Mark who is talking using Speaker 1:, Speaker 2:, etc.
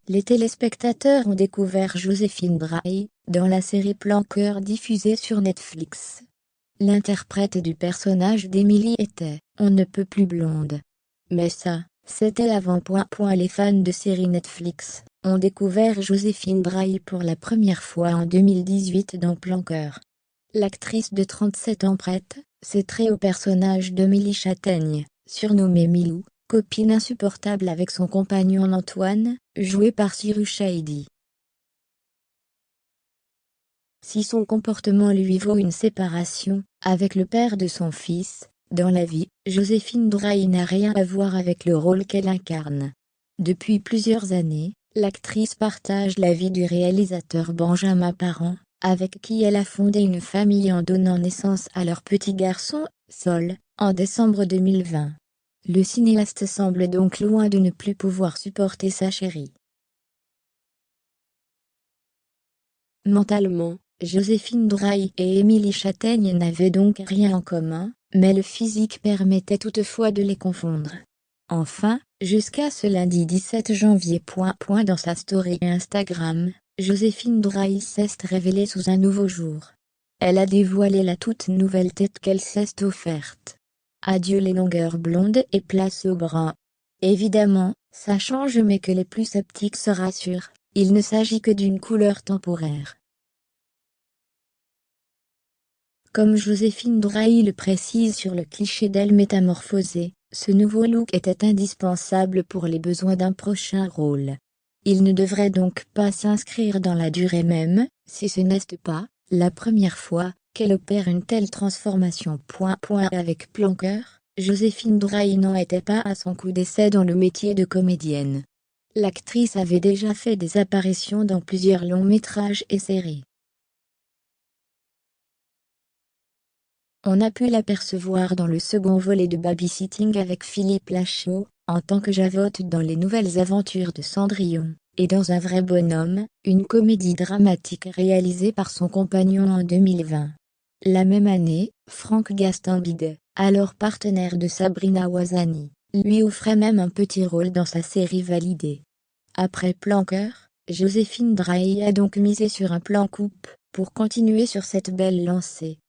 Speaker 1: Les téléspectateurs ont découvert Joséphine Drahi dans la série Plan Cœur diffusée sur Netflix. L'interprète du personnage d'Emily était « On ne peut plus blonde ». Mais ça, c'était avant. Les fans de séries Netflix ont découvert Joséphine Drahi pour la première fois en 2018 dans Plan Cœur. L'actrice de 37 ans prête ses traits au personnage d'Emily Châtaigne, surnommée Milou, copine insupportable avec son compagnon Antoine, joué par Cyrus Chaïdi. Si son comportement lui vaut une séparation avec le père de son fils, dans la vie, Joséphine Drahi n'a rien à voir avec le rôle qu'elle incarne. Depuis plusieurs années, l'actrice partage la vie du réalisateur Benjamin Parent, avec qui elle a fondé une famille en donnant naissance à leur petit garçon, Sol, en décembre 2020. Le cinéaste semble donc loin de ne plus pouvoir supporter sa chérie. Mentalement, Joséphine Drahi et Emily Châtaigne n'avaient donc rien en commun, mais le physique permettait toutefois de les confondre. Enfin, jusqu'à ce lundi 17 janvier. Dans sa story Instagram, Joséphine Drahi s'est révélée sous un nouveau jour. Elle a dévoilé la toute nouvelle tête qu'elle s'est offerte. Adieu les longueurs blondes et place au brun. Évidemment, ça change, mais que les plus sceptiques se rassurent, il ne s'agit que d'une couleur temporaire. Comme Joséphine Drahi le précise sur le cliché d'elle métamorphosée, ce nouveau look était indispensable pour les besoins d'un prochain rôle. Il ne devrait donc pas s'inscrire dans la durée, même si ce n'est pas la première fois qu'elle opère une telle transformation. Avec Plan Cœur, Joséphine Drahi n'en était pas à son coup d'essai dans le métier de comédienne. L'actrice avait déjà fait des apparitions dans plusieurs longs métrages et séries. On a pu l'apercevoir dans le second volet de Babysitting avec Philippe Lachaud, en tant que Javotte dans Les Nouvelles Aventures de Cendrillon, et dans Un vrai bonhomme, une comédie dramatique réalisée par son compagnon en 2020. La même année, Franck Gastambide, alors partenaire de Sabrina Ouazani, lui offrait même un petit rôle dans sa série Validée. Après Plan Cœur, Joséphine Drahi a donc misé sur un plan coupe, pour continuer sur cette belle lancée.